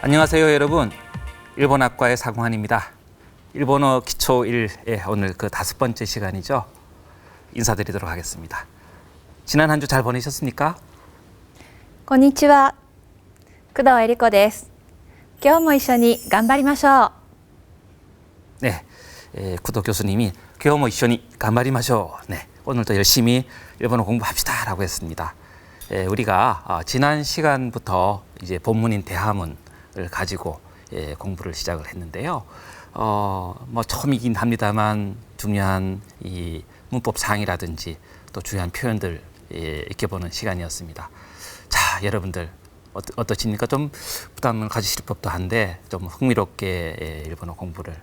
안녕하세요, 여러분. 일본학과의 사공환입니다. 일본어 기초 1의 오늘 그 5번째 시간이죠. 인사드리도록 하겠습니다. 지난 한 주 잘 보내셨습니까? こんにちは。工藤恵理子です。今日も一緒に頑張りましょう。 네, 구도 교수님이 교모 이쇼니 간바리마쇼. 네, 오늘도 열심히 일본어 공부합시다라고 했습니다. 우리가 지난 시간부터 이제 본문인 대화문을 가지고 공부를 시작을 했는데요. 뭐 처음이긴 합니다만 중요한 이 문법 사항이라든지 또 중요한 표현들 익혀보는 시간이었습니다. 자, 여러분들 어떠십니까? 좀 부담을 가지실 법도 한데 좀 흥미롭게 일본어 공부를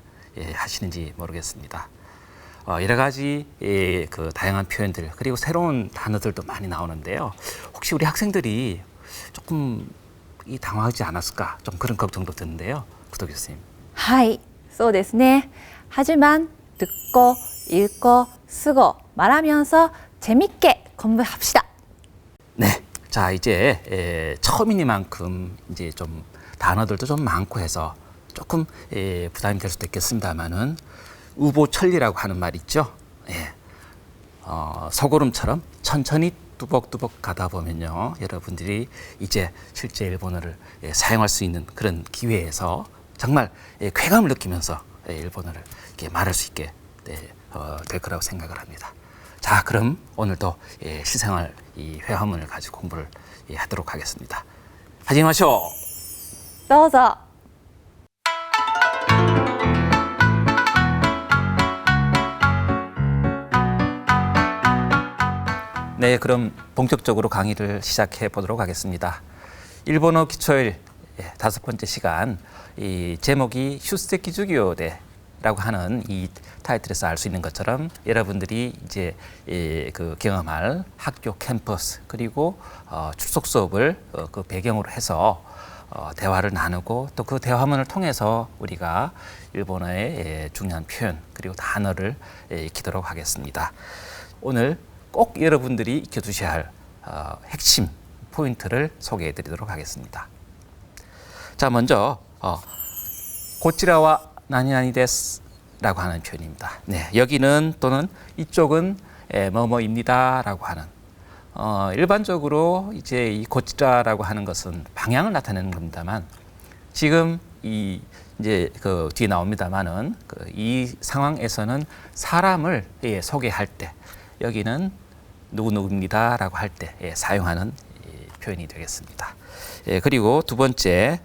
하시는지 모르겠습니다. 여러 가지 그 다양한 표현들 그리고 새로운 단어들도 많이 나오는데요. 혹시 우리 학생들이 조금 당황하지 않았을까? 좀 그런 걱정도 드는데요. 구도 교수님. はい、そうですね。하지만 듣고, 읽고, 쓰고, 말하면서 재밌게 공부합시다. 네. 자, 이제 처음이니만큼 이제 좀 단어들도 좀 많고 해서 조금 부담이 될 수도 있겠습니다만은 우보천리라고 하는 말 있죠. 소고름처럼 천천히 뚜벅뚜벅 가다 보면요, 여러분들이 이제 실제 일본어를 사용할 수 있는 그런 기회에서 정말 쾌감을 느끼면서 일본어를 이렇게 말할 수 있게 될 거라고 생각을 합니다. 자, 그럼 오늘도 실생활 이 회화문을 가지고 공부를 하도록 하겠습니다. 하지 마쇼. どうぞ。 네, 그럼 본격적으로 강의를 시작해 보도록 하겠습니다. 일본어 기초일 5번째 시간, 이 제목이 슈세키 주교대라고 하는 이 타이틀에서 알 수 있는 것처럼 여러분들이 이제 그 경험할 학교 캠퍼스 그리고 출석 수업을 그 배경으로 해서 대화를 나누고 또 그 대화문을 통해서 우리가 일본어의 중요한 표현 그리고 단어를 익히도록 하겠습니다. 오늘 꼭 여러분들이 익혀두셔야 할 핵심 포인트를 소개해 드리도록 하겠습니다. 자, 먼저 고치라와 나니나니 데스라고 하는 표현입니다. 네, 여기는 또는 이쪽은 뭐뭐입니다라고 하는 일반적으로 이제 이 고치라라고 하는 것은 방향을 나타내는 겁니다만 지금 이제 그 뒤에 나옵니다만은 이 상황에서는 사람을 소개할 때 여기는 누구누구입니다라고 할 때 사용하는 표현이 되겠습니다. 그리고 두 번째,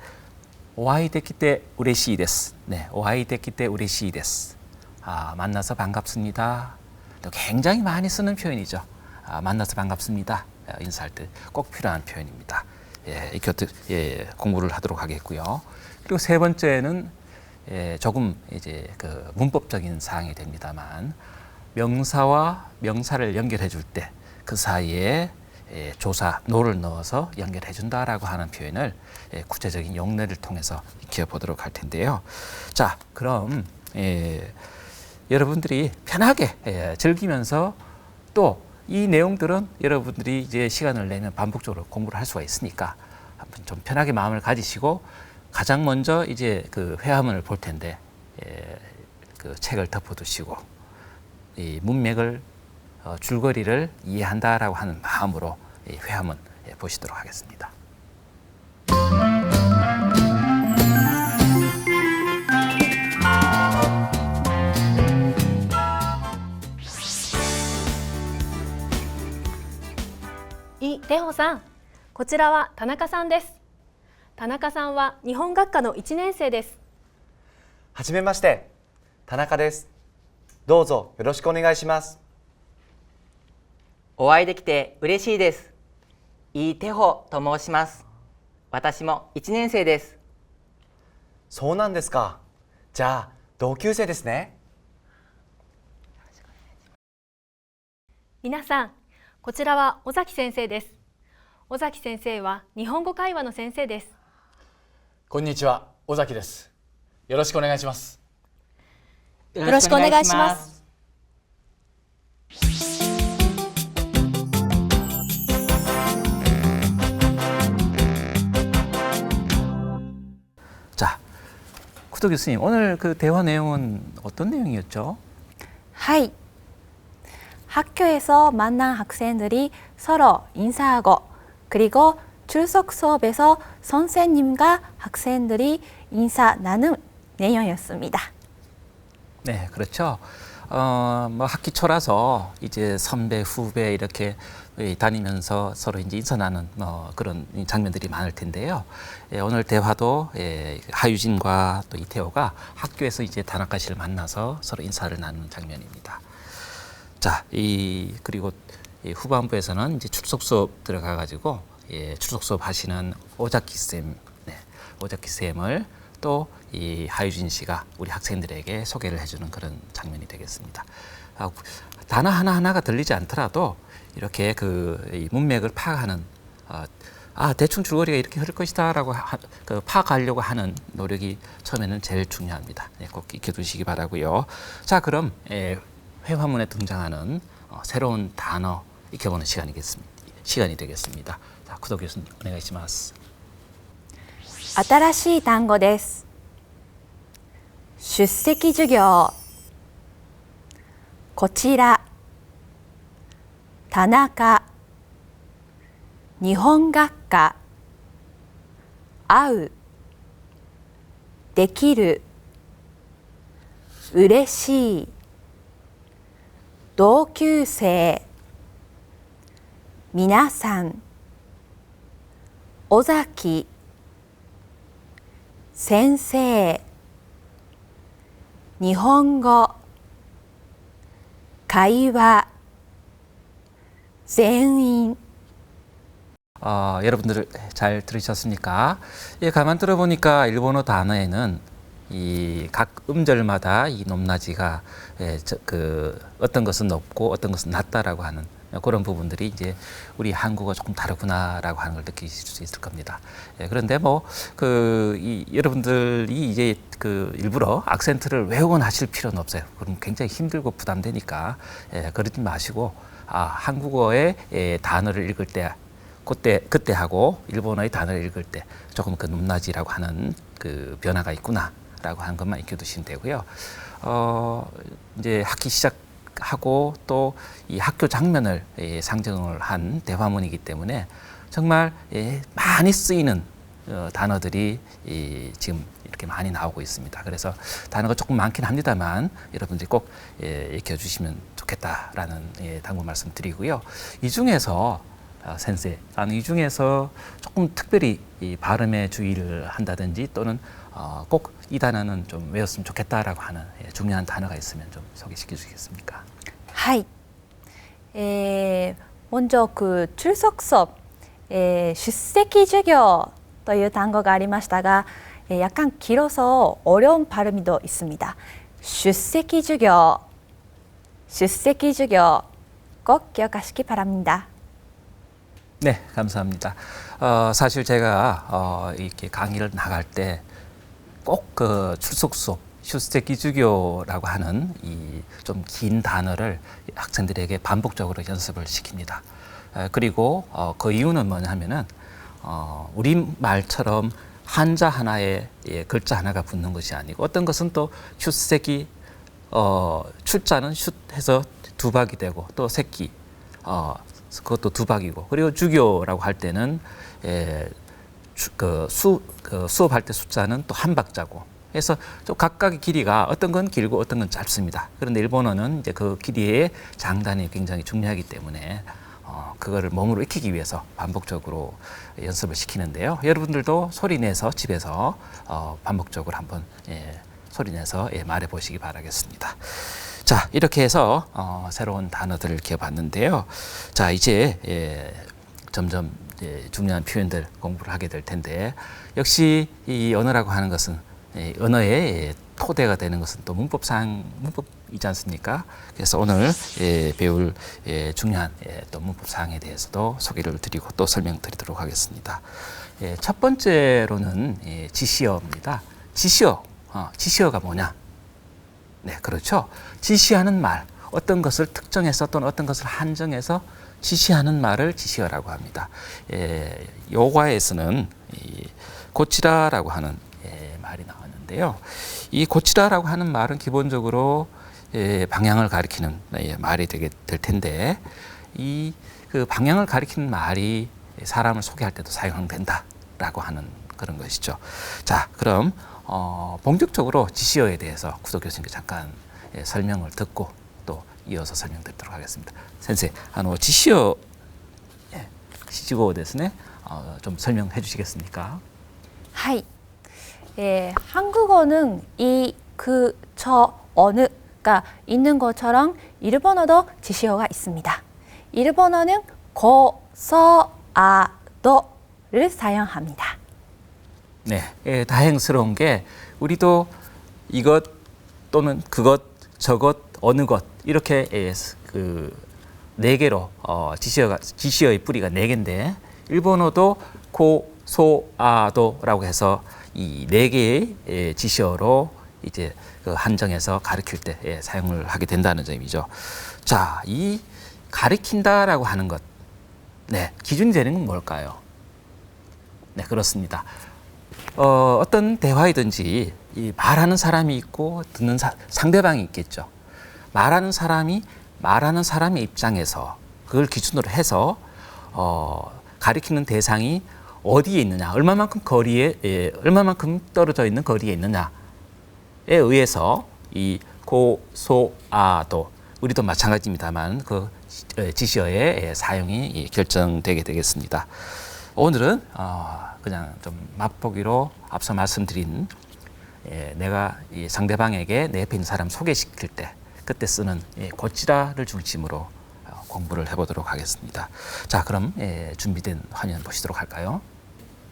오하이데키테 우레시이 데스. 네, 오하이데키테 우레시이 데스. 만나서 반갑습니다. 또 굉장히 많이 쓰는 표현이죠. 만나서 반갑습니다. 인사할 때 꼭 필요한 표현입니다. 공부를 하도록 하겠고요. 그리고 세 번째는 조금 이제 그 문법적인 사항이 됩니다만 명사와 명사를 연결해 줄 때 그 사이에 조사, 노를 넣어서 연결해 준다라고 하는 표현을 구체적인 용례를 통해서 익혀보도록 할 텐데요. 자, 그럼 여러분들이 편하게 즐기면서 또 이 내용들은 여러분들이 이제 시간을 내면 반복적으로 공부를 할 수가 있으니까 한번 좀 편하게 마음을 가지시고 가장 먼저 이제 그 회화문을 볼 텐데 그 책을 덮어두시고 이 문맥을 줄거리를 이해한다라고 하는 마음으로 회화문 보시도록 하겠습니다.イ・テホさん、こちらは田中さんです。田中さんは日本学科の1年生です。はじめまして、田中です。どうぞよろしくお願いします。お会いできて嬉しいです。イ・テホと申します。私も1年生です。そうなんですか。じゃあ同級生ですね。皆さん、こちらは尾崎先生です。尾崎先生は日本語会話の先生です。こんにちは、尾崎です。よろしくお願いします。よろしくお願いします。 구도 교수님, 오늘 그 대화 내용은 어떤 내용이었죠? はい。 학교에서 만난 학생들이 서로 인사하고 그리고 출석 수업에서 선생님과 학생들이 인사 나눈 내용이었습니다. 네, 그렇죠. 뭐 학기 초라서 이제 선배, 후배 이렇게 다니면서 서로 이제 인사 나눈 그런 장면들이 많을 텐데요. 예, 오늘 대화도 하유진과 또 이태호가 학교에서 이제 다나카 씨를 만나서 서로 인사를 나누는 장면입니다. 자, 그리고 후반부에서는 이제 출석 수업 들어가 가지고 출석 수업 하시는 오자키 쌤, 오자키 쌤을 또 이 하유진 씨가 우리 학생들에게 소개를 해주는 그런 장면이 되겠습니다. 단어 하나하나가 들리지 않더라도 이렇게 이 문맥을 파악하는 대충 줄거리가 이렇게 흐를 것이다라고 파악하려고 하는 노력이 처음에는 제일 중요합니다. 꼭 익혀두시기 바라고요. 자, 그럼 회화문에 등장하는 새로운 단어 익혀보는 시간이 되겠습니다. 자, 구도 교수님, 오네가이시마스. 新しい単語です。出席授業。こちら。田中。日本学科。会う。できる。嬉しい。同級生。皆さん。尾崎。先生。日本語。会話。全員。 여러분들 잘 들으셨습니까? 가만 들어보니까 일본어 단어에는 이 각 음절마다 이 높낮이가 어떤 것은 높고 어떤 것은 낮다라고 하는 그런 부분들이 이제 우리 한국어 조금 다르구나라고 하는 걸 느끼실 수 있을 겁니다. 그런데 여러분들이 이제 일부러 악센트를 외우거나 하실 필요는 없어요. 그럼 굉장히 힘들고 부담되니까 그러지 마시고 한국어의 단어를 읽을 때 그때 하고 일본어의 단어를 읽을 때 조금 그 높낮이라고 하는 그 변화가 있구나라고 하는 것만 익혀두시면 되고요. 이제 학기 시작하고 또 이 학교 장면을 상징을 한 대화문이기 때문에 정말 많이 쓰이는 단어들이 지금 이렇게 많이 나오고 있습니다. 그래서 단어가 조금 많긴 합니다만 여러분들이 꼭 익혀주시면 좋겠다라는 당부 말씀드리고요. 이 중에서 나는 이 중에서 조금 특별히 이 발음에 주의를 한다든지 또는 꼭 이 단어는 좀 외웠으면 좋겠다라고 하는 중요한 단어가 있으면 좀 소개시켜 주시겠습니까? はい。먼저 출석 수업、出席授業という単語がありましたが、약간 길어서 어려운 발음도 있습니다. 出席授業、出席授業 꼭 기억하시기 바랍니다. 네, 감사합니다. 사실 제가 이렇게 강의를 나갈 때 꼭 출석 수업, 슈스테키 주교라고 하는 이 좀 긴 단어를 학생들에게 반복적으로 연습을 시킵니다. 그리고 그 이유는 뭐냐면은 우리말처럼 한자 하나에 글자 하나가 붙는 것이 아니고 어떤 것은 또 슈스테키 출자는 슛해서 두 박이 되고 또 새끼 그것도 두 박이고 그리고 주교라고 할 때는 수업할 때 숫자는 또 한 박자고 그래서 좀 각각의 길이가 어떤 건 길고 어떤 건 짧습니다. 그런데 일본어는 이제 그 길이의 장단이 굉장히 중요하기 때문에 그거를 몸으로 익히기 위해서 반복적으로 연습을 시키는데요. 여러분들도 소리내서 집에서 반복적으로 한번 소리내서 말해 보시기 바라겠습니다. 자, 이렇게 해서 새로운 단어들을 기억봤는데요. 자, 이제 점점 중요한 표현들 공부를 하게 될 텐데 역시 이 언어라고 하는 것은 언어의 토대가 되는 것은 또 문법이지 않습니까? 그래서 오늘 배울 중요한 또 문법사항에 대해서도 소개를 드리고 또 설명드리도록 하겠습니다. 첫 번째로는 지시어입니다. 지시어가 뭐냐? 네, 그렇죠. 지시하는 말, 어떤 것을 특정해서 또는 어떤 것을 한정해서 지시하는 말을 지시어라고 합니다. 요과에서는 고치라라고 하는 말이 나왔는데 있는데요. 이 고치라라고 하는 말은 기본적으로 방향을 가리키는 말이 되게 될 텐데 이 그 방향을 가리키는 말이 사람을 소개할 때도 사용된다라고 하는 그런 것이죠. 자, 그럼 본격적으로 지시어에 대해서 구도 교수님께 잠깐 설명을 듣고 또 이어서 설명드리도록 하겠습니다. 선생, 지시어 시지고ですね. 좀 설명해 주시겠습니까? はい、한국어는 이, 그, 저, 어느가 있는 것처럼 일본어도 지시어가 있습니다. 일본어는 고, 서, 아, 도를 사용합니다. 네, 다행스러운 게 우리도 이것 또는 그것, 저것, 어느 것 이렇게 그 네 개로 지시어의 뿌리가 네 개인데 일본어도 고, 소, 아, 도라고 해서 이 네 개의 지시어로 이제 그 한정해서 가리킬 때 사용을 하게 된다는 점이죠. 자, 이 가리킨다라고 하는 것, 네, 기준이 되는 건 뭘까요? 네, 그렇습니다. 어떤 대화이든지 이 말하는 사람이 있고 듣는 상대방이 있겠죠. 말하는 사람의 입장에서 그걸 기준으로 해서 가리키는 대상이 어디에 있느냐, 얼마만큼 떨어져 있는 거리에 있느냐에 의해서 이 고, 소, 아, 도 우리도 마찬가지입니다만 그 지시어의 사용이 결정되게 되겠습니다. 오늘은 그냥 좀 맛보기로 앞서 말씀드린 내가 이 상대방에게 내 옆에 있는 사람 소개시킬 때 그때 쓰는 고치라를 중심으로 공부를 해보도록 하겠습니다. 자, 그럼 준비된 화면 보시도록 할까요?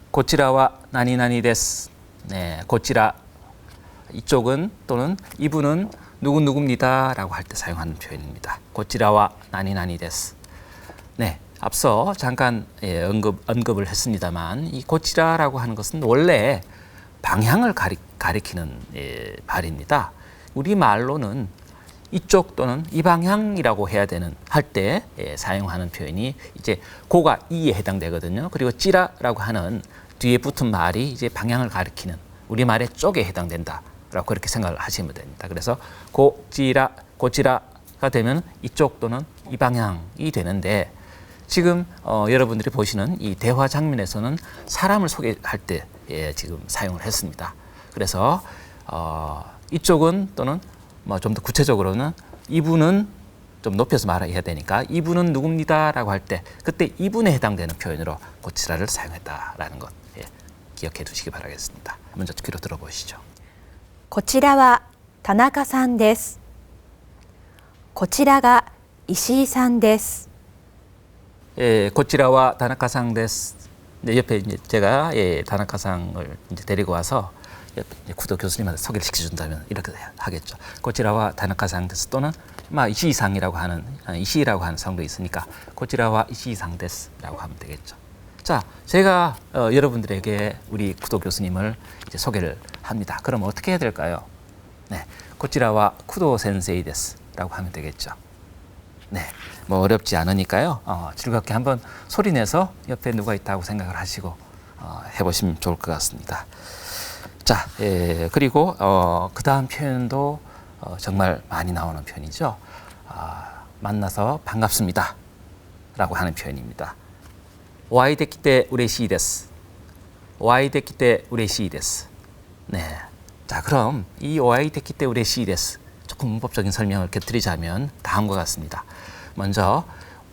고치라와 나니나니 데스. 네, 고치라 이쪽은 또는 이분은 누구누구입니다라고 할 때 사용하는 표현입니다. 고치라와 나니나니 데스. 네, 앞서 잠깐 언급을 했습니다만 이 고치라라고 하는 것은 원래 방향을 가리키는 말입니다. 우리 말로는 이쪽 또는 이 방향이라고 해야 되는 할 때 사용하는 표현이 이제 고가 이에 해당되거든요. 그리고 찌라라고 하는 뒤에 붙은 말이 이제 방향을 가리키는 우리 말의 쪽에 해당된다라고 그렇게 생각을 하시면 됩니다. 그래서 고치라가 되면 이쪽 또는 이 방향이 되는데 지금 여러분들이 보시는 이 대화 장면에서는 사람을 소개할 때 지금 사용을 했습니다. 그래서 이쪽은 또는 뭐 좀 더 구체적으로는 이분은 좀 높여서 말해야 되니까 이분은 누굽니다라고 할 때 그때 이분에 해당되는 표현으로 고치라를 사용했다라는 것 기억해 두시기 바라겠습니다. 먼저 귀로 들어보시죠. こちらは田中さんです。こちらが石井さんです。 고치라와 다나카상 데스. 옆에 이제 제가 다나카상을 이제 데리고 와서 구도 교수님한테 소개를 시켜준다면 이렇게 하겠죠. 고치라와 다나카상 데스 또는 이시이상이라고 하는 이시라고 하는 성도 있으니까 고치라와 이시이상 데스라고 하면 되겠죠. 자, 제가 여러분들에게 우리 구도 교수님을 이제 소개를 합니다. 그럼 어떻게 해야 될까요? 네, 고치라와 쿠도 센세이 데스라고 하면 되겠죠. 네, 뭐 어렵지 않으니까요. 즐겁게 한번 소리 내서 옆에 누가 있다고 생각을 하시고 해보시면 좋을 것 같습니다. 자, 그리고 그 다음 표현도 정말 많이 나오는 표현이죠. 만나서 반갑습니다 라고 하는 표현입니다. 오아이 데키테 우레시이 데스. 오아이 데키테 우레시이 데스. 네, 자, 그럼 이 오아이 데키테 우레시이 데스 조금 문법적인 설명을 드리자면 다음과 같습니다. 먼저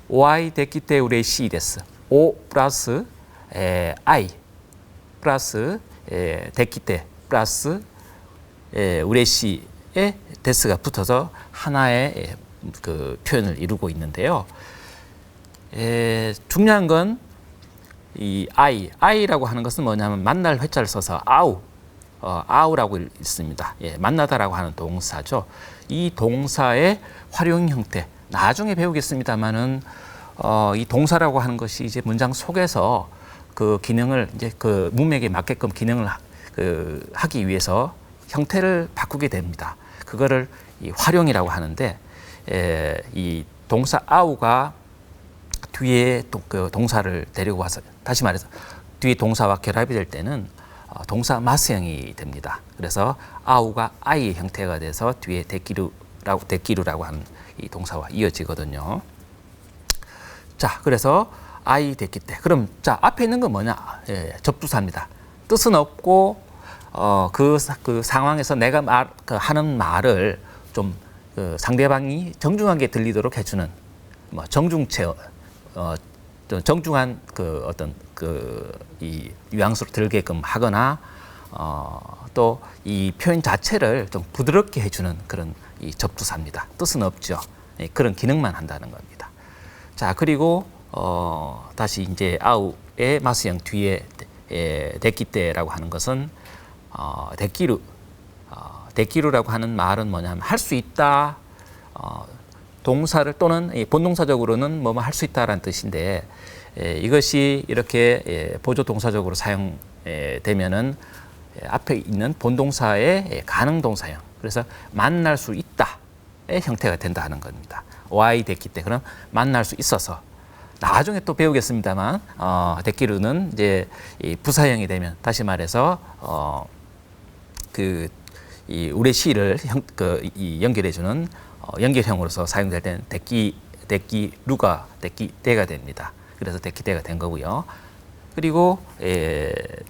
오아이 데키테 우레시이 데스. 오 플러스 아이 플러스 데키테 플러스 우레시의 데스가 붙어서 하나의 그 표현을 이루고 있는데요. 중요한 건 이 아이라고 하는 것은 뭐냐면 만날 회자를 써서 아우라고 있습니다. 만나다라고 하는 동사죠. 이 동사의 활용 형태 나중에 배우겠습니다만은 이 동사라고 하는 것이 이제 문장 속에서 그 기능을 이제 그 문맥에 맞게끔 기능을 하기 위해서 형태를 바꾸게 됩니다. 그거를 이 활용이라고 하는데 이 동사 아우가 뒤에 또 그 동사를 데리고 와서 다시 말해서 뒤에 동사와 결합이 될 때는 동사 마스형이 됩니다. 그래서 아우가 아이의 형태가 돼서 뒤에 데키루라고 하는 이 동사와 이어지거든요. 자, 그래서 아이 데키테. 그럼 자, 앞에 있는 건 뭐냐? 예, 접두사입니다. 뜻은 없고 그 상황에서 내가 하는 말을 좀 상대방이 정중하게 들리도록 해주는 뭐 정중체, 정중한 이 뉘앙스로 들게끔 하거나 또 이 표현 자체를 좀 부드럽게 해주는 그런 이 접두사입니다. 뜻은 없죠. 예, 그런 기능만 한다는 겁니다. 자, 그리고 다시 이제 아우의 마스형 뒤에 데키테라고 하는 것은 데키루라고 하는 말은 뭐냐면 할 수 있다. 동사를 또는 본동사적으로는 뭐뭐 할 수 있다라는 뜻인데 이것이 이렇게 보조 동사적으로 사용되면은 앞에 있는 본동사의 가능 동사형. 그래서 만날 수 있다의 형태가 된다는 겁니다. 와이 됐기 때 그럼 만날 수 있어서 나중에 또 배우겠습니다만 데키루는 이제 이 부사형이 되면 다시 말해서 이 우레시를 연결해주는 연결형으로서 사용될 때는 데키루가 데키테가 됩니다. 그래서 데키테가 된 거고요. 그리고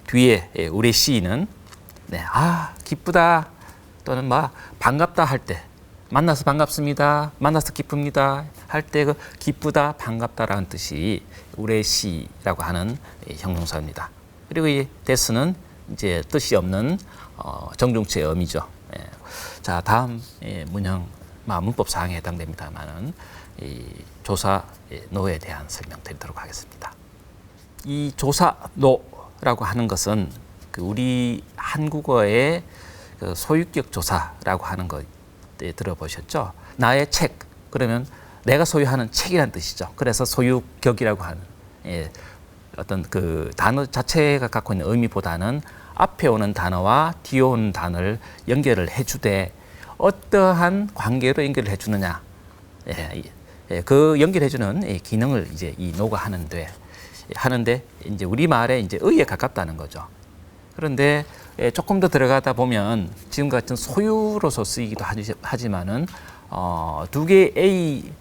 뒤에 우레시는 기쁘다 또는 반갑다 할 때 만나서 반갑습니다. 만나서 기쁩니다. 할 때 그 기쁘다, 반갑다라는 뜻이 우레시라고 하는 형용사입니다. 그리고 이 데스는 이제 뜻이 없는 정중체 어미죠. 자, 다음 문형 문법 사항에 해당됩니다만은 이 조사 노에 대한 설명드리도록 하겠습니다. 이 조사 노라고 하는 것은 우리 한국어의 소유격 조사라고 하는 것 들어보셨죠? 나의 책 그러면 내가 소유하는 책이란 뜻이죠. 그래서 소유격이라고 하는 어떤 그 단어 자체가 갖고 있는 의미보다는 앞에 오는 단어와 뒤에 오는 단어를 연결을 해주되 어떠한 관계로 연결을 해주느냐, 그 연결해주는 기능을 이제 이 노가 하는데 이제 우리 말에 이제 의에 가깝다는 거죠. 그런데 조금 더 들어가다 보면 지금 같은 소유로서 쓰이기도 하지만은 두 개의 A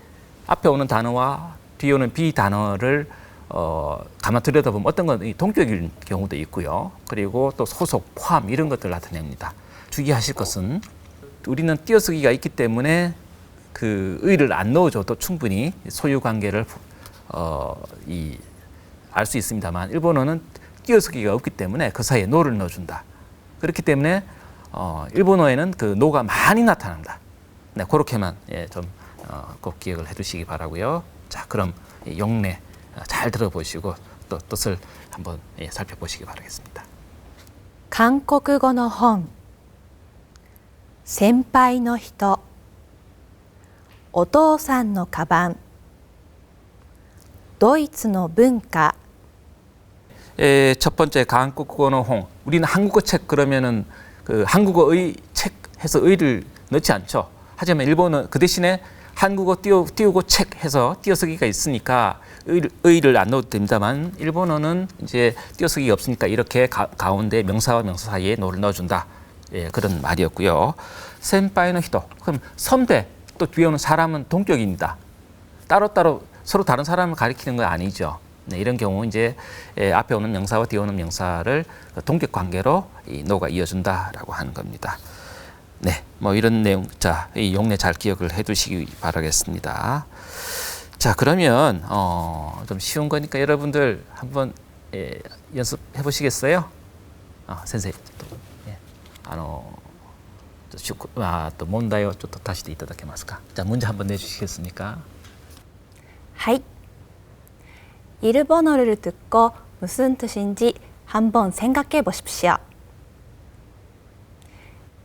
앞에 오는 단어와 뒤에 오는 B 단어를 가만 들여다보면 어떤 건 동격일 경우도 있고요. 그리고 또 소속, 포함 이런 것들 나타냅니다. 주의하실 것은 우리는 띄어쓰기가 있기 때문에 그 의를 안 넣어줘도 충분히 소유 관계를 알 수 있습니다만 일본어는 띄어쓰기가 없기 때문에 그 사이에 노를 넣어준다. 그렇기 때문에 일본어에는 그 노가 많이 나타난다. 네, 그렇게만 좀 꼭 기억을 해두시기 바라고요. 자, 그럼 용례 잘 들어보시고 또 뜻을 한번 살펴보시기 바라겠습니다. 韓国語の本、先輩の人、お父さんのカバン、ドイツの文化。 첫 번째 한국어의 홍. 우리는 한국어 책 그러면은 그 한국어의 책 해서 의를 넣지 않죠. 하지만 일본은 그 대신에 한국어 띄우고 책 해서 띄어쓰기가 있으니까 의를 안 넣어도 됩니다만 일본어는 이제 띄어쓰기가 없으니까 이렇게 가운데 명사와 명사 사이에 노를 넣어준다. 그런 말이었고요. 센파이의 히토. 그럼 선배 또 뒤에 오는 사람은 동격입니다. 따로따로 서로 다른 사람을 가리키는 건 아니죠. 네, 이런 경우 이제 앞에 오는 명사와 뒤에 오는 명사를 동격 관계로 이 노가 이어준다라고 하는 겁니다. 네, 뭐 이런 내용, 자, 이 용례 잘 기억을 해두시기 바라겠습니다. 자, 그러면 좀 쉬운 거니까 여러분들 한번 연습해 보시겠어요? 선생님, 또 문제をちょっと足していただけますか? 자, 문제 한번 내주시겠습니까? はい。일본어를 듣고 무슨 뜻인지 한번 생각해 보십시오.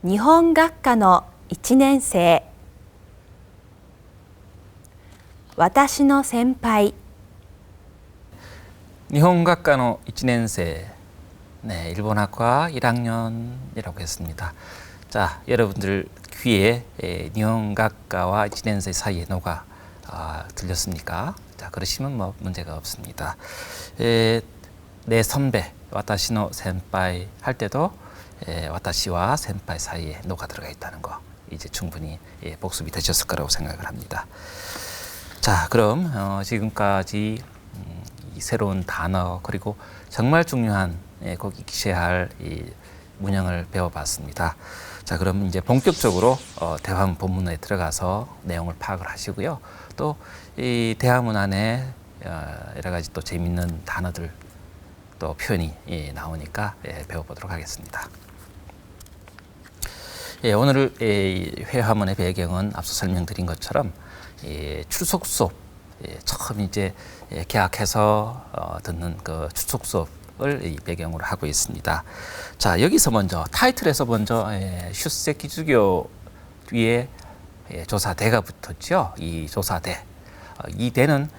일본학과 1年生 私の先輩 일본학과 1年生 네, 일본학과 1학년이라고 했습니다. 자, 여러분들 귀에 일본학과와 1年生 사이의 노가 들렸습니까? 자, 그러시면 뭐 문제가 없습니다. 내 선배, 와타시노 센파이 할 때도 와타시와 센파이 사이에 노가 들어가 있다는 거 이제 충분히 복습이 되셨을 거라고 생각을 합니다. 자, 그럼 지금까지 이 새로운 단어 그리고 정말 중요한 꼭 익혀야 할 이 문형을 배워봤습니다. 자, 그럼 이제 본격적으로 대화문 본문에 들어가서 내용을 파악을 하시고요. 또 이 대화문 안에 여러 가지 또 재밌는 단어들 또 표현이 나오니까 배워보도록 하겠습니다. 오늘 회화문의 배경은 앞서 설명드린 것처럼 출석 수업 처음 이제 개학해서 듣는 그 출석 수업을 이 배경으로 하고 있습니다. 자, 여기서 먼저 타이틀에서 먼저 슈세키 주교 뒤에 조사대가 붙었죠. 이 조사대. 이 대는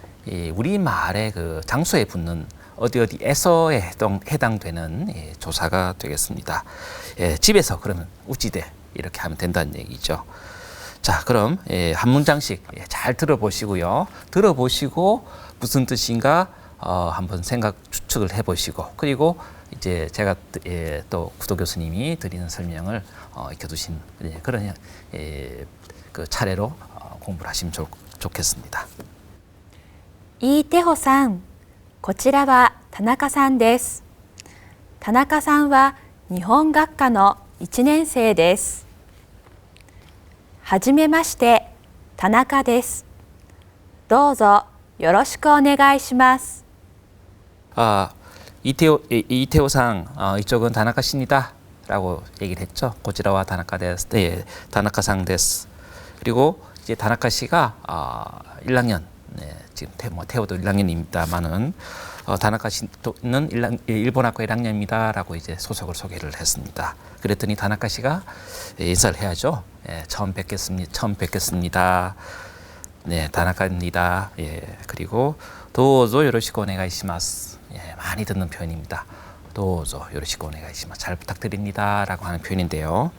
우리 말의 그 장소에 붙는 어디에서에 해당되는 조사가 되겠습니다. 집에서 그러면 우찌대 이렇게 하면 된다는 얘기죠. 자, 그럼 한 문장씩 잘 들어보시고요. 들어보시고 무슨 뜻인가 한번 생각 추측을 해보시고 그리고 이제 제가 또 구도 교수님이 드리는 설명을 익혀두신 그런 그 차례로 공부를 하시면 좋겠습니다. 이태호さん、こちらは田中さんです。田中さんは日本学科の1年生です。はじめまして、田中です。どうぞよろしくお願いします。 이태호상 이쪽은 다나카 씨입니다 라고 얘기를 했죠. 고지라와 다나카 데스, 다나카상 데스. 그리고 이제 다나카 씨가 1학년, 지금 태호도 1학년입니다만은 다나카 씨는 일본학과 1학년입니다 라고 이제 소속을 소개를 했습니다. 그랬더니 다나카 씨가 인사를 해야죠. 처음 뵙겠습니다. 네, 다나카입니다. 그리고 도우조 요로시고 오네가이시마스. 많이 듣는 표현입니다. 도우조 요로시고 오네가이시마스. 잘 부탁드립니다 라고 하는 표현인데요.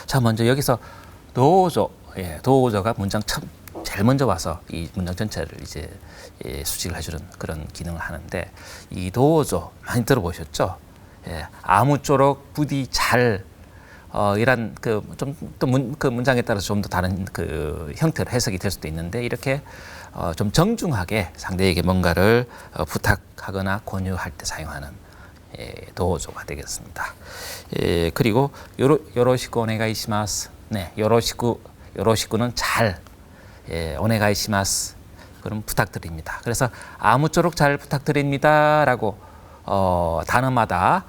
자, 먼저 여기서 도우조, 도우조가 문장 제일 먼저 와서 이 문장 전체를 이제 수직을 해주는 그런 기능을 하는데 이 도우조 많이 들어보셨죠? 아무쪼록 부디 잘 이란 그 좀 또 그 문장에 따라서 좀 더 다른 그 형태로 해석이 될 수도 있는데 이렇게 좀 정중하게 상대에게 뭔가를 부탁하거나 권유할 때 사용하는 도우조가 되겠습니다. 그리고 요로시쿠 오네가이시마스. 네, 요로시쿠는 잘, 오네가이시마스. 그럼 부탁드립니다. 그래서 아무쪼록 잘 부탁드립니다라고 단어마다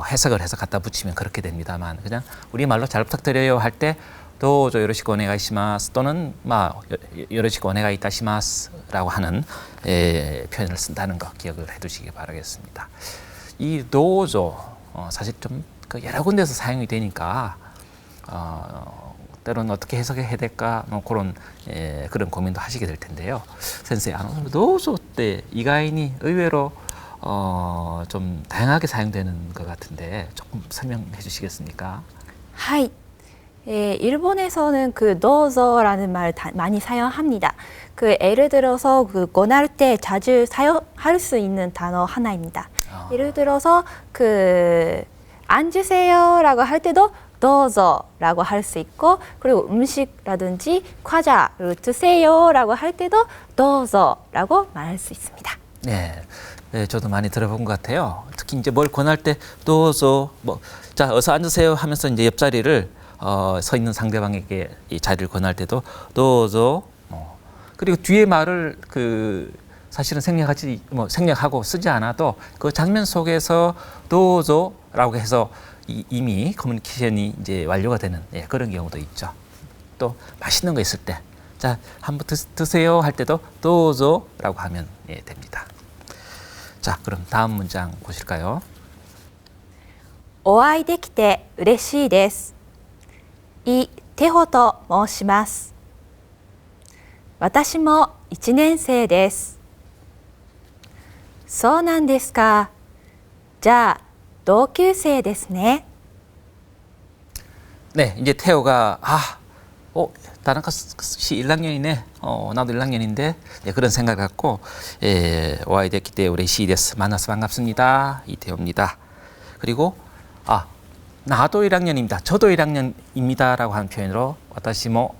해석을 해서 갖다 붙이면 그렇게 됩니다만 그냥 우리말로 잘 부탁드려요 할 때 도우조 요로시쿠 오네가이시마스 또는 요로시쿠 오네가이타시마스라고 하는 표현을 쓴다는 거 기억을 해두시기 바라겠습니다. 이 도우조 사실 좀 그 여러 군데서 사용이 되니까 때로는 어떻게 해석해야 될까 뭐 그런 고민도 하시게 될 텐데요. 선생님, 도우조 때 이가인이 의외로 좀 다양하게 사용되는 것 같은데 조금 설명해 주시겠습니까? はい、일본에서는 그 도우조라는 말 많이 사용합니다. 그 예를 들어서 그 권할 때 자주 사용할 수 있는 단어 하나입니다. 예를 들어서 그 앉으세요라고 할 때도 도우조라고 할 수 있고 그리고 음식이라든지 과자를 드세요라고 할 때도 도우조라고 말할 수 있습니다. 네, 저도 많이 들어본 것 같아요. 특히 이제 뭘 권할 때 도우조 자 어서 앉으세요 하면서 이제 옆자리를 서 있는 상대방에게 이 자리를 권할 때도 도우조 그리고 뒤에 말을 사실은 생략하고 쓰지 않아도 그 장면 속에서 도우조라고 해서 이미 커뮤니케이션이 이제 완료가 되는 그런 경우도 있죠. 또 맛있는 거 있을 때, 자 한번 드세요 할 때도 도우조라고 하면 됩니다. 자, 그럼 다음 문장 보실까요? お会いできて嬉しいです。イ・テホと申します。私も1年生です。そうなんですか。じゃあ同級生ですね。 네, 이제 태호가 다나카 씨 1학년이네. 나도 1학년인데 그런 생각을 갖고 오아이 데키 때 우레시이 데스. 만나서 반갑습니다. 이태호입니다. 그리고 나도 1학년입니다. 저도 1학년입니다라고 하는 표현으로 와타시모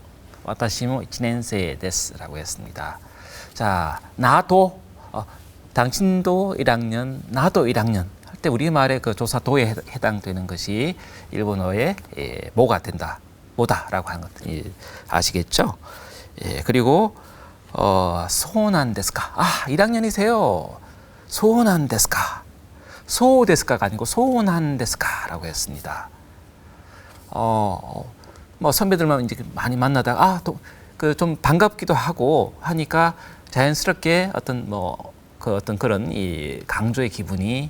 1年生 데스라고 했습니다. 자, 나도 당신도 1학년, 나도 1학년 할 때 우리말의 그 조사 도에 해당되는 것이 일본어의 뭐가 된다, 뭐다라고 하는 것 아시겠죠? 그리고 소난 데스까? 1학년이세요. 소난 데스까? 소 데스까가 아니고 소난 데스까라고 했습니다. 뭐 선배들만 이제 많이 만나다가 또 그 좀 반갑기도 하고 하니까 자연스럽게 어떤 그런 이 강조의 기분이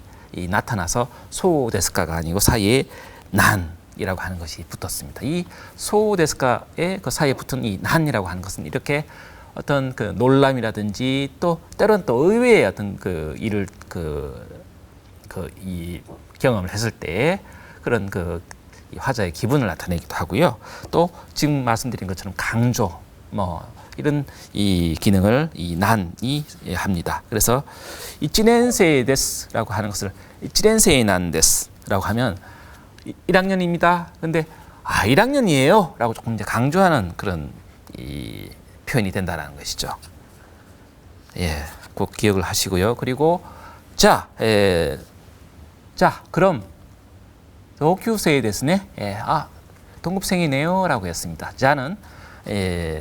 나타나서 소 데스까가 아니고 사이에 난이라고 하는 것이 붙었습니다. 이 소 데스까의 그 사이에 붙은 이 난이라고 하는 것은 이렇게 어떤 그 놀람이라든지 또 때로는 또 의외의 어떤 그 일을 이 경험을 했을 때 그런 이 화자의 기분을 나타내기도 하고요. 또 지금 말씀드린 것처럼 강조 이런 이 기능을 이 난이 합니다. 그래서 이치넨세이 데스라고 하는 것을 이치넨세이 난 데스라고 하면 1학년입니다. 근데 1학년이에요 라고 조금 이제 강조하는 그런 이 표현이 된다는 것이죠. 꼭 기억을 하시고요. 그리고 그럼 도쿄생이 데스네. 동급생이네요 라고 했습니다. 자는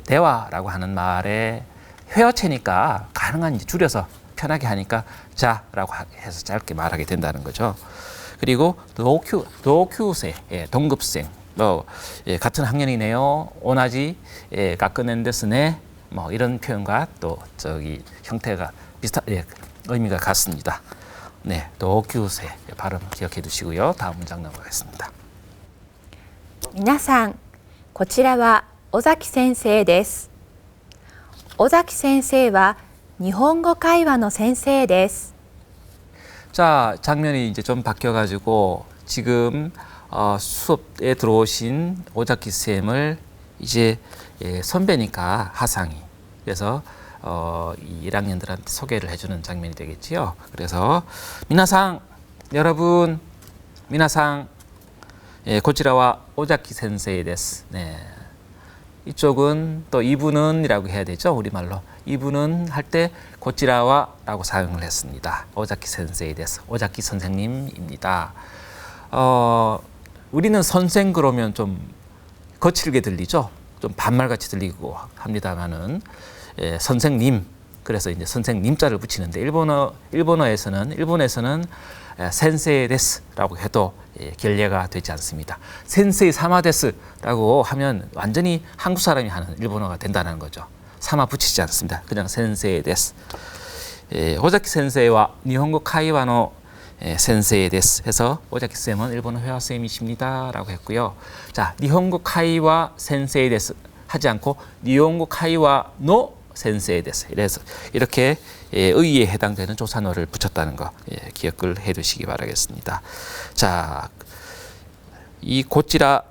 대화라고 하는 말에 회화체니까 가능한 이제 줄여서 편하게 하니까 자라고 해서 짧게 말하게 된다는 거죠. 그리고 도쿄생, 동급생, 같은 학년이네요. 오나지 가끄넨 데스네. 이런 표현과 또 형태가 의미가 같습니다. 네, 도쿄생 발음 기억해 두시고요. 다음 문장 넘어가겠습니다. 皆さん、こちらは尾崎先生です。尾崎先生は日本語会話の先生です。 자, 장면이 이제 좀 바뀌어가지고 지금 수업에 들어오신 오자키 쌤을 이제 선배니까 하상이 그래서 이 1학년들한테 소개를 해주는 장면이 되겠지요. 그래서 미나상 여러분 미나상 고치라와 오자키 센세이 데스. 네. 이쪽은 또 이분은이라고 해야 되죠. 우리말로 이분은 할 때 고치라와라고 사용을 했습니다. 오자키 센세이 데스. 오자키 선생님입니다. 우리는 선생 그러면 좀 거칠게 들리죠. 좀 반말같이 들리고 합니다만은 선생님 그래서 이제 선생님자를 붙이는데 일본에서는 센세이 데스라고 해도 결례가 되지 않습니다. 센세이 사마 데스라고 하면 완전히 한국 사람이 하는 일본어가 된다는 거죠. 사마 붙이지 않습니다. 그냥 센세이 데스. 오자키 센세이와 일본어 카이와노 센세이 데스 해서 오자키 쌤은 일본어 회화 쌤이십니다라고 했고요. 자, 일본어 카이와 센세이 데스 하지 않고 일본어 카이와노 센세이 데스. 이래서 이렇게 의의에 해당되는 조사노를 붙였다는 거 기억을 해두시기 바라겠습니다. 자, 이 고치라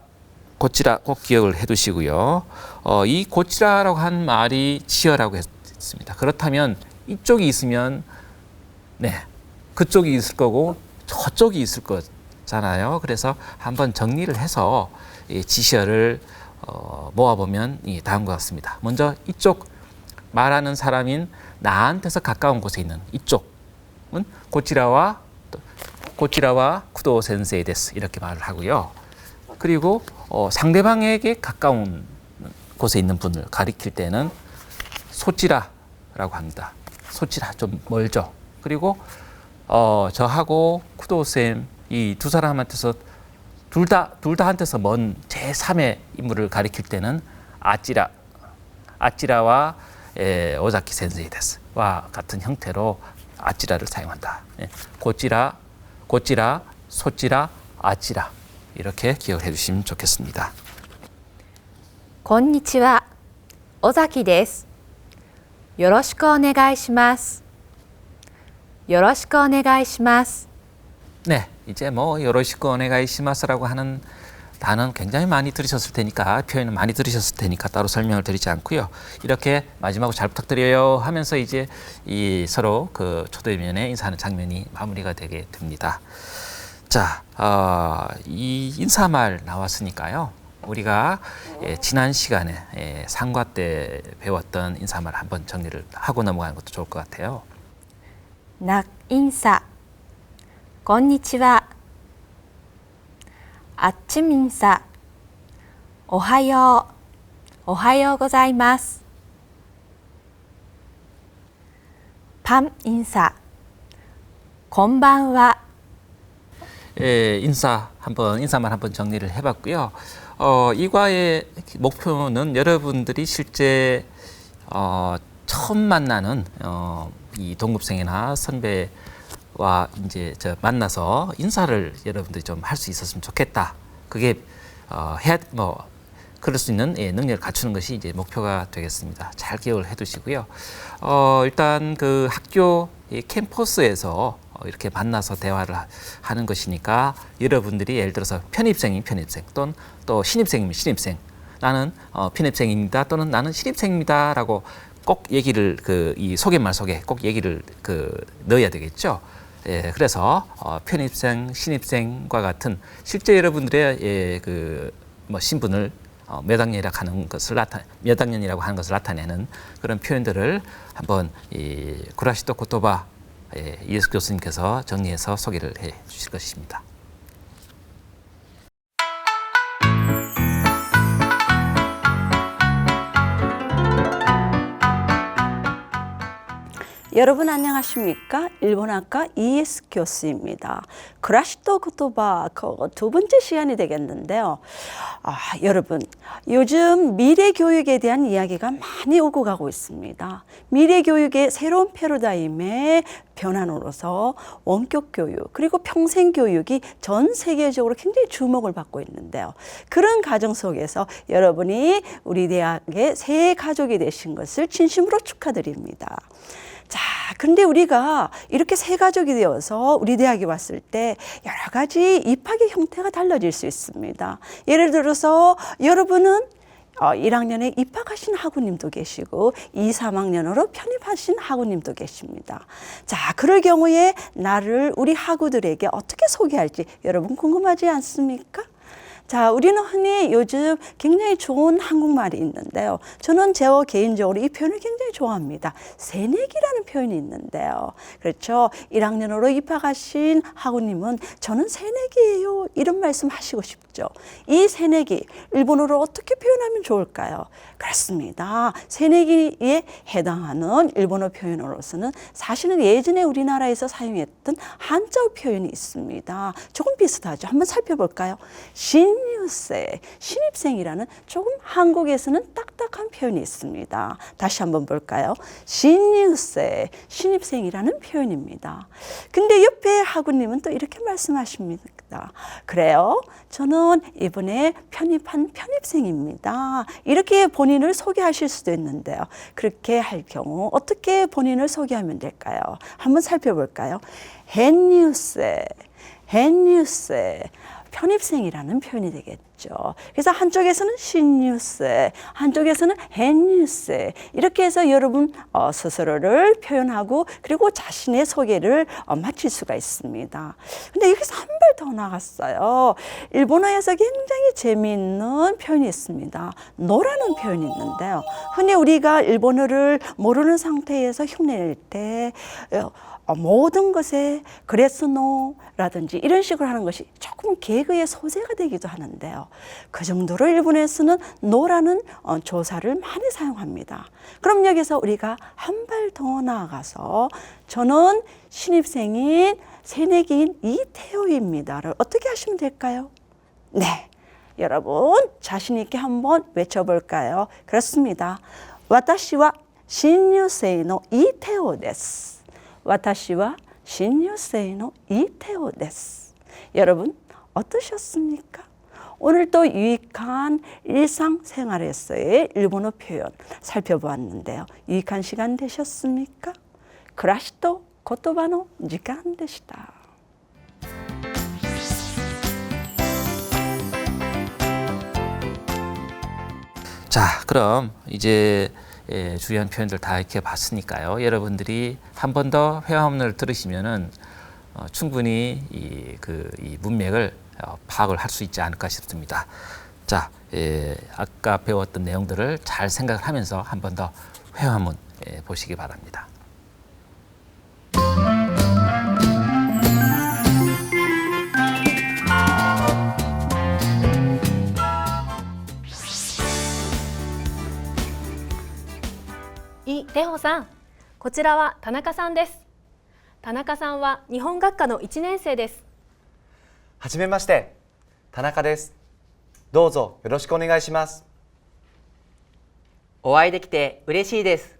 꼭 기억을 해두시고요. 이 고치라라고 한 말이 치어라고 했습니다. 그렇다면 이쪽이 있으면 그쪽이 있을 거고 저쪽이 있을 거잖아요. 그래서 한번 정리를 해서 지시어를 모아보면 다음과 같습니다. 먼저 이쪽 말하는 사람인 나한테서 가까운 곳에 있는 이쪽은 고치라와 쿠도 센세이 데스 이렇게 말을 하고요. 그리고 상대방에게 가까운 곳에 있는 분을 가리킬 때는 소치라라고 합니다. 소치라 좀 멀죠. 그리고 저하고 쿠도쌤 이 두 사람한테서 둘 다한테서 먼 제3의 인물을 가리킬 때는 아찌라와 오자키 센세이 데스와 같은 형태로 아찌라를 사용한다. 고찌라, 소찌라, 아찌라 이렇게 기억을 해주시면 좋겠습니다. こんにちは、尾崎です。よろしくお願いします。よろしくお願いします。 네, 이제 요로시쿠 오네가이시마스라고 하는 단어는 굉장히 많이 들으셨을 테니까 표현은 많이 들으셨을 테니까 따로 설명을 드리지 않고요. 이렇게 마지막으로 잘 부탁드려요 하면서 이제 이 서로 그 초대면에 인사하는 장면이 마무리가 되게 됩니다. 자, 이 인사말 나왔으니까요. 우리가 지난 시간에 상과 때 배웠던 인사말 한번 정리를 하고 넘어가는 것도 좋을 것 같아요. 낙 인사, 건니치와, 아침 인사, 오하요, 오하요 고자이마스. 밤 인사, 건반와. 인사말 한번 정리를 해봤고요. 이과의 목표는 여러분들이 실제 처음 만나는 이 동급생이나 선배와 이제 만나서 인사를 여러분들이 좀 할 수 있었으면 좋겠다. 그게 그럴 수 있는 능력을 갖추는 것이 이제 목표가 되겠습니다. 잘 기억을 해두시고요. 일단 그 학교 캠퍼스에서 이렇게 만나서 대화를 하는 것이니까 여러분들이 예를 들어서 편입생이면 편입생 또는 또 신입생이면 신입생, 나는 편입생입니다 또는 나는 신입생입니다라고 꼭 얘기를 이 소개말 속에 꼭 얘기를 넣어야 되겠죠. 예, 그래서 편입생, 신입생과 같은 실제 여러분들의 신분을 몇 학년이라고 하는 것을 나타내는 그런 표현들을 한번 구라시도 고토바 이에스 교수님께서 정리해서 소개를 해 주실 것입니다. 여러분 안녕하십니까? 일본어과 이에스 교수입니다. 크라시토 고토바 두 번째 시간이 되겠는데요. 여러분 요즘 미래 교육에 대한 이야기가 많이 오고 가고 있습니다. 미래 교육의 새로운 패러다임의 변환으로서 원격 교육 그리고 평생 교육이 전 세계적으로 굉장히 주목을 받고 있는데요. 그런 과정 속에서 여러분이 우리 대학의 새 가족이 되신 것을 진심으로 축하드립니다. 자, 근데 우리가 이렇게 새 가족이 되어서 우리 대학에 왔을 때 여러 가지 입학의 형태가 달라질 수 있습니다. 예를 들어서 여러분은 1학년에 입학하신 학우님도 계시고 2, 3학년으로 편입하신 학우님도 계십니다. 자, 그럴 경우에 나를 우리 학우들에게 어떻게 소개할지 여러분 궁금하지 않습니까? 자, 우리는 흔히 요즘 굉장히 좋은 한국말이 있는데요. 저는 개인적으로 이 표현을 굉장히 좋아합니다. 새내기라는 표현이 있는데요. 그렇죠. 1학년으로 입학하신 학우님은 저는 새내기예요. 이런 말씀 하시고 싶죠. 이 새내기, 일본어로 어떻게 표현하면 좋을까요? 그렇습니다. 새내기에 해당하는 일본어 표현으로서는 사실은 예전에 우리나라에서 사용했던 한자어 표현이 있습니다. 조금 비슷하죠. 한번 살펴볼까요? 신입생, 신입생이라는 조금 한국에서는 딱딱한 표현이 있습니다. 다시 한번 볼까요? 신입생, 신입생이라는 표현입니다. 근데 옆에 학우님은 또 이렇게 말씀하십니다. 그래요? 저는 이번에 편입한 편입생입니다. 이렇게 본인을 소개하실 수도 있는데요. 그렇게 할 경우 어떻게 본인을 소개하면 될까요? 한번 살펴볼까요? 헨뉴세, 헨뉴세. 편입생이라는 표현이 되겠죠. 그래서 한쪽에서는 신뉴세, 한쪽에서는 헨뉴세 이렇게 해서 여러분 스스로를 표현하고 그리고 자신의 소개를 마칠 수가 있습니다. 근데 여기서 한 발 더 나갔어요. 일본어에서 굉장히 재미있는 표현이 있습니다. 노라는 표현이 있는데요. 흔히 우리가 일본어를 모르는 상태에서 흉내낼 때 모든 것에 그랬노라든지 이런 식으로 하는 것이 조금 개그의 소재가 되기도 하는데요. 그 정도로 일본에서는 노라는 조사를 많이 사용합니다. 그럼 여기서 우리가 한 발 더 나아가서 저는 신입생인 새내기인 이태호입니다를 어떻게 하시면 될까요? 네, 여러분 자신 있게 한번 외쳐볼까요? 그렇습니다. 와타시와 신입생의 이태호 데스. 私は新入生のイテオです. 여러분 어떠셨습니까? 오늘 또 유익한 일상생활에서의 일본어 표현 살펴보았는데요. 유익한 시간 되셨습니까? 暮らしと言葉の時間でした. 자, 그럼 이제 주요한 표현들 다 이렇게 봤으니까요. 여러분들이 한 번 더 회화문을 들으시면은 충분히 이 문맥을 파악을 할 수 있지 않을까 싶습니다. 자, 아까 배웠던 내용들을 잘 생각을 하면서 한 번 더 회화문 보시기 바랍니다. 이テホさん、こちらは田中さんです。田中さんは日本学科の1年生です。はじめまして、田中です。どうぞよろしくお願いします。お会いできて嬉しいです。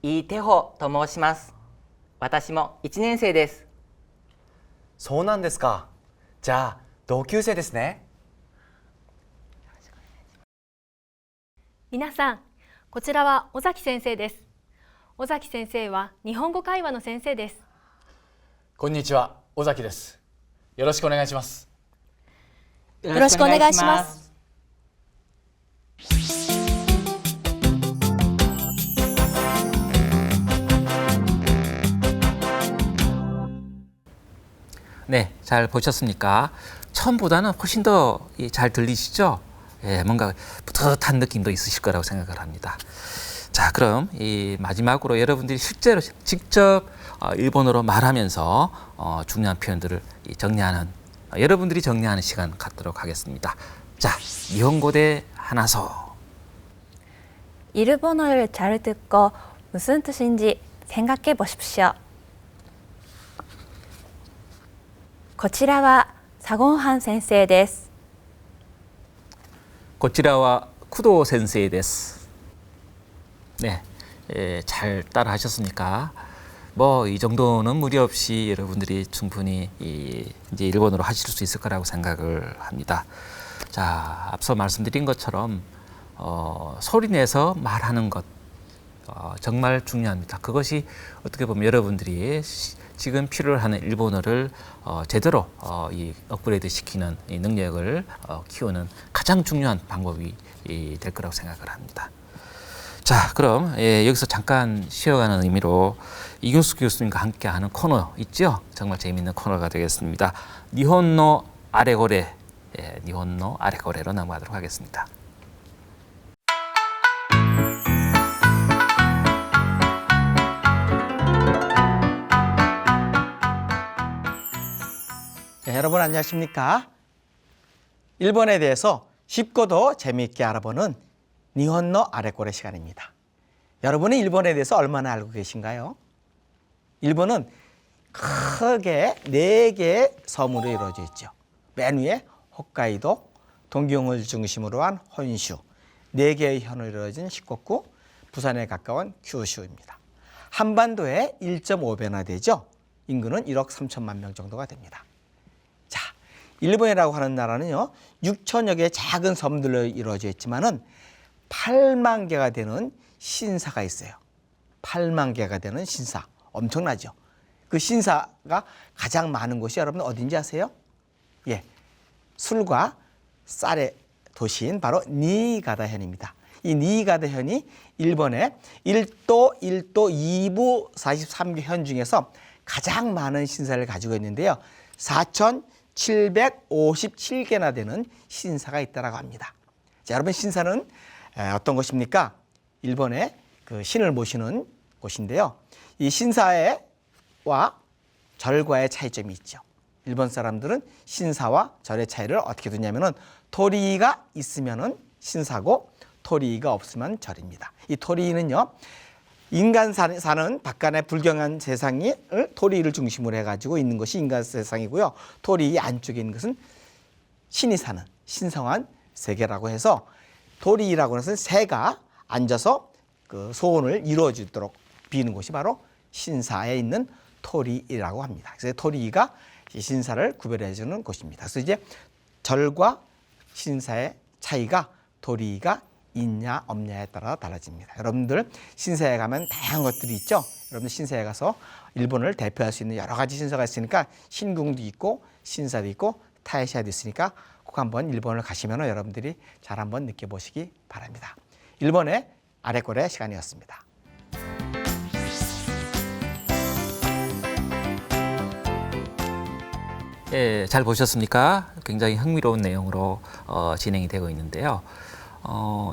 イ・テホと申します。私も1年生です。そうなんですか。じゃあ同級生ですね。皆さん、こちらは尾崎先生です。尾崎先生は日本語会話の先生です。こんにちは、尾崎です。よろしくお願いします。よろしくお願いします。네, 잘 보셨습니까? 처음보다는 훨씬 더 잘 들리시죠? 뭔가 뿌듯한 느낌도 있으실 거라고 생각을 합니다. 자, 그럼 이 마지막으로 여러분들이 실제로 직접 일본어로 말하면서 중요한 표현들을 정리하는 여러분들이 정리하는 시간 갖도록 하겠습니다. 자, 일본어대 하나서. 일본어를 잘 듣고 무슨 뜻인지 생각해 보십시오. こちらはサゴンハン先生です。 고치라와 쿠도 센세이 데스. 네, 잘 따라 하셨습니까? 뭐 이 정도는 무리 없이 여러분들이 충분히 이제 일본어로 하실 수 있을 거라고 생각을 합니다. 자, 앞서 말씀드린 것처럼 소리 내서 말하는 것 정말 중요합니다. 그것이 어떻게 보면 여러분들이 지금 필요로 하는 일본어를 제대로 이 업그레이드 시키는 이 능력을 키우는 가장 중요한 방법이 될 거라고 생각을 합니다. 자, 그럼 여기서 잠깐 쉬어가는 의미로 이균수 교수님과 함께하는 코너 있죠? 정말 재미있는 코너가 되겠습니다. 니혼노 아레고레, 니혼노 아레고레로 넘어가도록 하겠습니다. 네, 여러분 안녕하십니까? 일본에 대해서 쉽고도 재미있게 알아보는 니혼노 아레꼬레 시간입니다. 여러분이 일본에 대해서 얼마나 알고 계신가요? 일본은 크게 4개의 섬으로 이루어져 있죠. 맨 위에 홋카이도, 동경을 중심으로 한 혼슈, 4개의 현으로 이루어진 시코쿠, 부산에 가까운 규슈입니다. 한반도의 1.5배나 되죠. 인구는 1억 3천만 명 정도가 됩니다. 자, 일본이라고 하는 나라는요, 6천여 개의 작은 섬들로 이루어져 있지만은 8만 개가 되는 신사가 있어요. 8만 개가 되는 신사. 엄청나죠? 그 신사가 가장 많은 곳이 여러분 어딘지 아세요? 예, 술과 쌀의 도시인 바로 니이가다현입니다. 이 니이가다현이 일본의 1도, 1도, 2부 43개 현 중에서 가장 많은 신사를 가지고 있는데요. 4,757개나 되는 신사가 있다고 합니다. 자, 여러분 신사는 어떤 곳입니까? 일본의 그 신을 모시는 곳인데요. 이 신사와 절과의 차이점이 있죠. 일본 사람들은 신사와 절의 차이를 어떻게 두냐면은 토리가 있으면은 신사고 토리가 없으면 절입니다. 이 토리는요, 인간 사는 바깥의 불경한 세상을 토리를 중심으로 해가지고 있는 것이 인간 세상이고요. 토리 안쪽에 있는 것은 신이 사는 신성한 세계라고 해서 토리라고 하는 것은 새가 앉아서 그 소원을 이루어지도록 비는 곳이 바로 신사에 있는 토리라고 합니다. 그래서 토리가 신사를 구별해주는 곳입니다. 그래서 이제 절과 신사의 차이가 토리가 있냐 없냐에 따라 달라집니다. 여러분들 신사에 가면 다양한 것들이 있죠. 여러분들 신사에 가서 일본을 대표할 수 있는 여러 가지 신사가 있으니까 신궁도 있고 신사도 있고 타이샤도 있으니까 꼭 한번 일본을 가시면 여러분들이 잘 한번 느껴보시기 바랍니다. 일본의 아래꼬레 시간이었습니다. 예, 잘 보셨습니까? 굉장히 흥미로운 내용으로 진행이 되고 있는데요.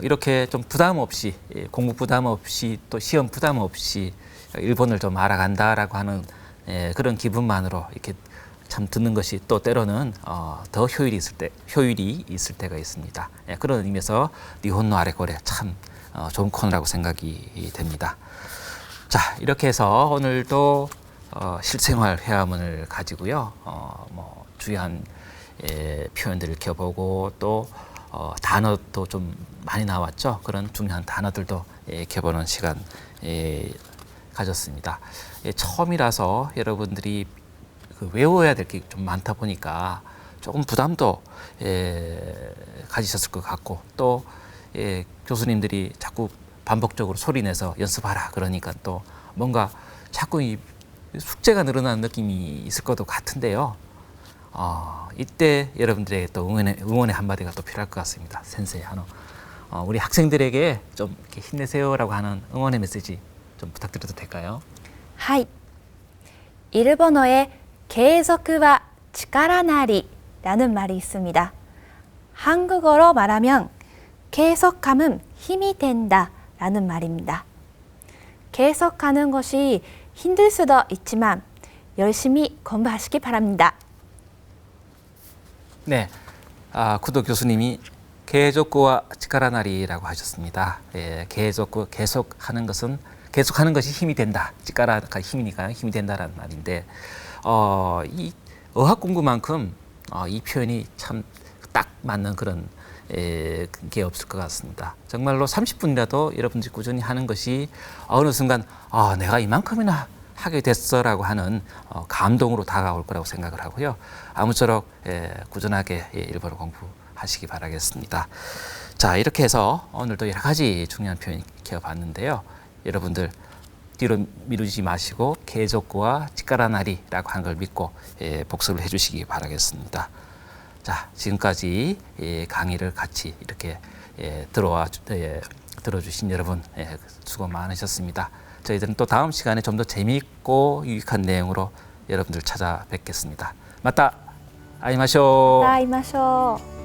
이렇게 좀 부담 없이, 공부 부담 없이 또 시험 부담 없이 일본을 좀 알아간다라고 하는 그런 기분만으로 이렇게 참 듣는 것이 또 때로는 더 효율이 있을 때가 있습니다. 그런 의미에서 니혼노 아래꼬레 참 좋은 코너라고 생각이 됩니다. 자, 이렇게 해서 오늘도 실생활 회화문을 가지고요. 뭐 주요한 표현들을 익혀보고 또 단어도 좀 많이 나왔죠. 그런 중요한 단어들도 익혀보는 시간 가졌습니다. 처음이라서 여러분들이 외워야 될 게 좀 많다 보니까 조금 부담도 가지셨을 것 같고 또 교수님들이 자꾸 반복적으로 소리내서 연습하라 그러니까 또 뭔가 자꾸 이 숙제가 늘어나는 느낌이 있을 것도 같은데요. 이때 여러분들에게 또 응원의 한마디가 또 필요할 것 같습니다. 센세이 하노. 우리 학생들에게 좀 이렇게 힘내세요라고 하는 응원의 메시지 좀 부탁드려도 될까요? はい。일본어의 계속과 치카라나리라는 말이 있습니다. 한국어로 말하면 계속함은 힘이 된다라는 말입니다. 계속하는 것이 힘들 수도 있지만 열심히 공부하시기 바랍니다. 네, 구도 교수님이 계속과 치카라나리라고 하셨습니다. 계속하는 것이 힘이 된다. 치카라가 힘이니까요. 힘이 된다라는 말인데 이 어학 공부만큼 이 표현이 참 딱 맞는 그런 게 없을 것 같습니다. 정말로 30분이라도 여러분들이 꾸준히 하는 것이 어느 순간 내가 이만큼이나 하게 됐어라고 하는 감동으로 다가올 거라고 생각을 하고요. 아무쪼록 꾸준하게 일본어 공부하시기 바라겠습니다. 자, 이렇게 해서 오늘도 여러 가지 중요한 표현 익혀봤는데요. 여러분들 뒤로 미루지 마시고 계속과 치카라나리라고 하는 걸 믿고 복습을 해주시기 바라겠습니다. 자, 지금까지 강의를 같이 이렇게 들어주신 여러분 수고 많으셨습니다. 저희들은 또 다음 시간에 좀 더 재미있고 유익한 내용으로 여러분들 찾아뵙겠습니다. 맞다! 아이마쇼! また会いましょう。